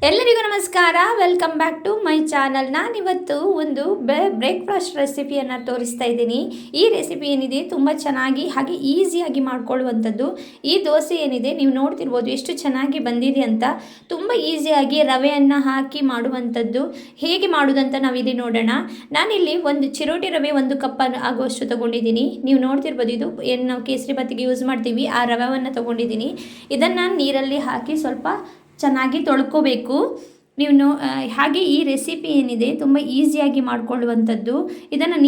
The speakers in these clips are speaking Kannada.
ಎಲ್ಲರಿಗೂ ನಮಸ್ಕಾರ. Welcome back to my channel. ನಾನಿವತ್ತು ಒಂದು ಬ್ರೇಕ್ಫಾಸ್ಟ್ ರೆಸಿಪಿಯನ್ನು ತೋರಿಸ್ತಾ ಇದ್ದೀನಿ. ಈ ರೆಸಿಪಿ ಏನಿದೆ ತುಂಬ ಚೆನ್ನಾಗಿ ಹಾಗೆ ಈಸಿಯಾಗಿ ಮಾಡ್ಕೊಳ್ಳುವಂಥದ್ದು. ಈ ದೋಸೆ ಏನಿದೆ ನೀವು ನೋಡ್ತಿರ್ಬೋದು ಎಷ್ಟು ಚೆನ್ನಾಗಿ ಬಂದಿದೆ ಅಂತ. ತುಂಬ ಈಸಿಯಾಗಿ ರವೆಯನ್ನು ಹಾಕಿ ಮಾಡುವಂಥದ್ದು. ಹೇಗೆ ಮಾಡೋದಂತ ನಾವಿಲ್ಲಿ ನೋಡೋಣ. ನಾನಿಲ್ಲಿ ಒಂದು ಚಿರೋಟಿ ರವೆ 1 ಕಪ್ ಆಗುವಷ್ಟು ತೊಗೊಂಡಿದ್ದೀನಿ. ನೀವು ನೋಡ್ತಿರ್ಬೋದು ಇದು ಏನು ನಾವು ಕೇಸರಿ ಬಾತಿಗೆ ಯೂಸ್ ಮಾಡ್ತೀವಿ ಆ ರವೆಯನ್ನು ತೊಗೊಂಡಿದ್ದೀನಿ. ಇದನ್ನು ನೀರಲ್ಲಿ ಹಾಕಿ ಸ್ವಲ್ಪ ಚೆನ್ನಾಗಿ ತೊಳ್ಕೋಬೇಕು. ನೀವು ಹಾಗೆ ಈ ರೆಸಿಪಿ ಏನಿದೆ ತುಂಬ ಈಸಿಯಾಗಿ ಮಾಡಿಕೊಳ್ಳುವಂಥದ್ದು. ಇದನ್ನು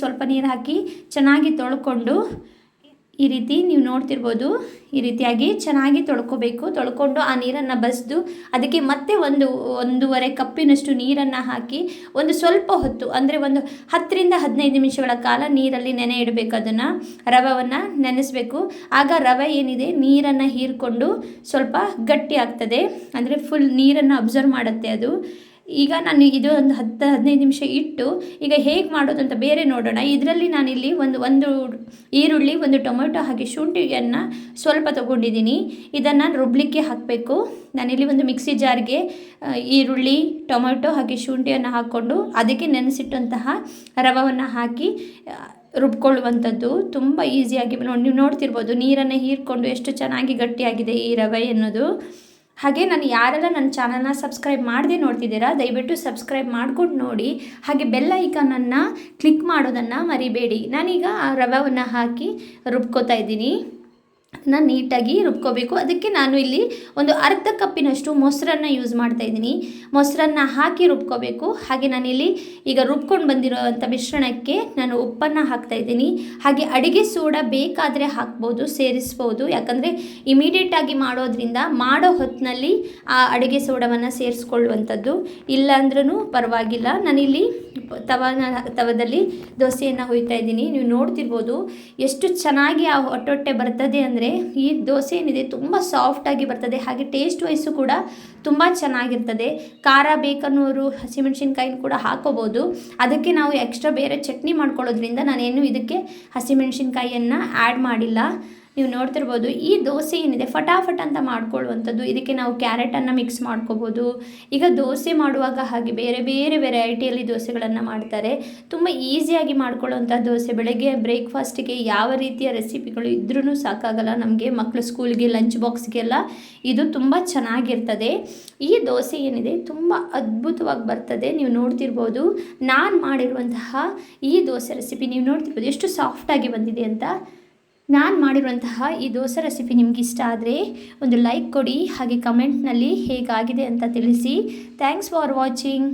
ಸ್ವಲ್ಪ ನೀರು ಹಾಕಿ ಚೆನ್ನಾಗಿ ತೊಳ್ಕೊಂಡು ಈ ರೀತಿ ನೀವು ನೋಡ್ತಿರ್ಬೋದು ಈ ರೀತಿಯಾಗಿ ಚೆನ್ನಾಗಿ ತೊಳ್ಕೊಂಡು ಆ ನೀರನ್ನು ಬಸಿದು ಅದಕ್ಕೆ ಮತ್ತೆ 1.5 ಕಪ್ಪಿನಷ್ಟು ನೀರನ್ನು ಹಾಕಿ ಒಂದು ಸ್ವಲ್ಪ ಹೊತ್ತು ಅಂದರೆ ಒಂದು 10ರಿಂದ 15 ನಿಮಿಷಗಳ ಕಾಲ ನೀರಲ್ಲಿ ನೆನೆ ಇಡಬೇಕು. ಅದನ್ನು ರವೆಯನ್ನು ನೆನೆಸಬೇಕು. ಆಗ ರವೆ ಏನಿದೆ ನೀರನ್ನು ಹೀರಿಕೊಂಡು ಸ್ವಲ್ಪ ಗಟ್ಟಿ ಆಗ್ತದೆ, ಅಂದರೆ ಫುಲ್ ನೀರನ್ನು ಅಬ್ಸರ್ವ್ ಮಾಡುತ್ತೆ ಅದು. ಈಗ ನಾನು ಇದು ಒಂದು 10-15 ನಿಮಿಷ ಇಟ್ಟು ಈಗ ಹೇಗೆ ಮಾಡೋದು ಅಂತ ಬೇರೆ ನೋಡೋಣ. ಇದರಲ್ಲಿ ನಾನಿಲ್ಲಿ ಒಂದು ಈರುಳ್ಳಿ, 1 ಟೊಮೆಟೊ ಹಾಗೆ ಶುಂಠಿಯನ್ನು ಸ್ವಲ್ಪ ತೊಗೊಂಡಿದ್ದೀನಿ. ಇದನ್ನು ರುಬ್ಲಿಕ್ಕೆ ಹಾಕಬೇಕು. ನಾನಿಲ್ಲಿ ಒಂದು ಮಿಕ್ಸಿ ಜಾರ್ಗೆ ಈರುಳ್ಳಿ, ಟೊಮೆಟೊ ಹಾಗೆ ಶುಂಠಿಯನ್ನು ಹಾಕ್ಕೊಂಡು ಅದಕ್ಕೆ ನೆನೆಸಿಟ್ಟಂತಹ ರವೆಯನ್ನು ಹಾಕಿ ರುಬ್ಕೊಳ್ಳುವಂಥದ್ದು. ತುಂಬ ಈಸಿಯಾಗಿ ನೀವು ನೋಡ್ತಿರ್ಬೋದು ನೀರನ್ನು ಹೀರ್ಕೊಂಡು ಎಷ್ಟು ಚೆನ್ನಾಗಿ ಗಟ್ಟಿಯಾಗಿದೆ ಈ ರವೆ ಅನ್ನೋದು. ಹಾಗೆ ನಾನು ಯಾರೆಲ್ಲ ನನ್ನ ಚಾನಲ್ನ ಸಬ್ಸ್ಕ್ರೈಬ್ ಮಾಡದೆ ನೋಡ್ತಿದ್ದೀರಾ ದಯವಿಟ್ಟು ಸಬ್ಸ್ಕ್ರೈಬ್ ಮಾಡ್ಕೊಂಡು ನೋಡಿ. ಹಾಗೆ ಬೆಲ್ ಐಕಾನನ್ನು ಕ್ಲಿಕ್ ಮಾಡೋದನ್ನು ಮರಿಬೇಡಿ. ನಾನೀಗ ಆ ರವೆಯನ್ನು ಹಾಕಿ ರುಬ್ಕೋತಾ ಇದ್ದೀನಿ. ಅದನ್ನು ನೀಟಾಗಿ ರುಬ್ಕೋಬೇಕು. ಅದಕ್ಕೆ ನಾನು ಇಲ್ಲಿ ಒಂದು ಅರ್ಧ ಕಪ್ಪಿನಷ್ಟು ಮೊಸರನ್ನು ಯೂಸ್ ಮಾಡ್ತಾಯಿದ್ದೀನಿ. ಮೊಸರನ್ನು ಹಾಕಿ ರುಬ್ಕೋಬೇಕು. ಹಾಗೆ ನಾನಿಲ್ಲಿ ಈಗ ರುಬ್ಕೊಂಡು ಬಂದಿರೋವಂಥ ಮಿಶ್ರಣಕ್ಕೆ ನಾನು ಉಪ್ಪನ್ನು ಹಾಕ್ತಾಯಿದ್ದೀನಿ. ಹಾಗೆ ಅಡುಗೆ ಸೋಡಾ ಬೇಕಾದರೆ ಹಾಕ್ಬೋದು, ಸೇರಿಸ್ಬೋದು. ಯಾಕಂದರೆ ಇಮಿಡಿಯೇಟಾಗಿ ಮಾಡೋದ್ರಿಂದ ಮಾಡೋ ಹೊತ್ತಿನಲ್ಲಿ ಆ ಅಡುಗೆ ಸೋಡಾವನ್ನು ಸೇರಿಸ್ಕೊಳ್ಳುವಂಥದ್ದು. ಇಲ್ಲಾಂದ್ರೂ ಪರವಾಗಿಲ್ಲ. ನಾನಿಲ್ಲಿ ತವದಲ್ಲಿ ದೋಸೆಯನ್ನು ಹುಯ್ತಾ ಇದ್ದೀನಿ. ನೀವು ನೋಡ್ತಿರ್ಬೋದು ಎಷ್ಟು ಚೆನ್ನಾಗಿ ಆ ಹೊಟ್ಟೆ ಬರ್ತದೆ ಅಂದರೆ ಈ ದೋಸೆ ಏನಿದೆ ತುಂಬ ಸಾಫ್ಟಾಗಿ ಬರ್ತದೆ. ಹಾಗೆ ಟೇಸ್ಟ್ ವೈಸು ಕೂಡ ತುಂಬ ಚೆನ್ನಾಗಿರ್ತದೆ. ಖಾರ ಬೇಕನ್ನೋರು ಹಸಿಮೆಣ್ಸಿನ್ಕಾಯಿನ ಕೂಡ ಹಾಕೋಬೋದು. ಅದಕ್ಕೆ ನಾವು ಎಕ್ಸ್ಟ್ರಾ ಬೇರೆ ಚಟ್ನಿ ಮಾಡ್ಕೊಳ್ಳೋದ್ರಿಂದ ನಾನೇನು ಇದಕ್ಕೆ ಹಸಿಮೆಣ್ಸಿನ್ಕಾಯಿಯನ್ನು ಆ್ಯಡ್ ಮಾಡಿಲ್ಲ. ನೀವು ನೋಡ್ತಿರ್ಬೋದು ಈ ದೋಸೆ ಏನಿದೆ ಫಟಾಫಟ್ ಅಂತ ಮಾಡ್ಕೊಳ್ಳುವಂಥದ್ದು. ಇದಕ್ಕೆ ನಾವು ಕ್ಯಾರೆಟನ್ನು ಮಿಕ್ಸ್ ಮಾಡ್ಕೋಬೋದು. ಈಗ ದೋಸೆ ಮಾಡುವಾಗ ಹಾಗೆ ಬೇರೆ ಬೇರೆ ವೆರೈಟಿಯಲ್ಲಿ ದೋಸೆಗಳನ್ನು ಮಾಡ್ತಾರೆ. ತುಂಬ ಈಸಿಯಾಗಿ ಮಾಡ್ಕೊಳ್ಳುವಂಥ ದೋಸೆ. ಬೆಳಗ್ಗೆ ಬ್ರೇಕ್ಫಾಸ್ಟಿಗೆ ಯಾವ ರೀತಿಯ ರೆಸಿಪಿಗಳು ಇದ್ರೂ ಸಾಕಾಗಲ್ಲ ನಮಗೆ. ಮಕ್ಕಳು ಸ್ಕೂಲ್ಗೆ ಲಂಚ್ ಬಾಕ್ಸ್ಗೆಲ್ಲ ಇದು ತುಂಬ ಚೆನ್ನಾಗಿರ್ತದೆ. ಈ ದೋಸೆ ಏನಿದೆ ತುಂಬ ಅದ್ಭುತವಾಗಿ ಬರ್ತದೆ. ನೀವು ನೋಡ್ತಿರ್ಬೋದು ನಾನು ಮಾಡಿರುವಂತಹ ಈ ದೋಸೆ ರೆಸಿಪಿ ನೀವು ನೋಡ್ತಿರ್ಬೋದು ಎಷ್ಟು ಸಾಫ್ಟಾಗಿ ಬಂದಿದೆ ಅಂತ. ನಾನು ಮಾಡಿರುವಂತಹ ಈ ದೋಸೆ ರೆಸಿಪಿ ನಿಮ್ಗೆ ಇಷ್ಟ ಆದರೆ ಒಂದು ಲೈಕ್ ಕೊಡಿ. ಹಾಗೆ ಕಮೆಂಟ್ನಲ್ಲಿ ಹೇಗಾಗಿದೆ ಅಂತ ತಿಳಿಸಿ. Thanks for watching.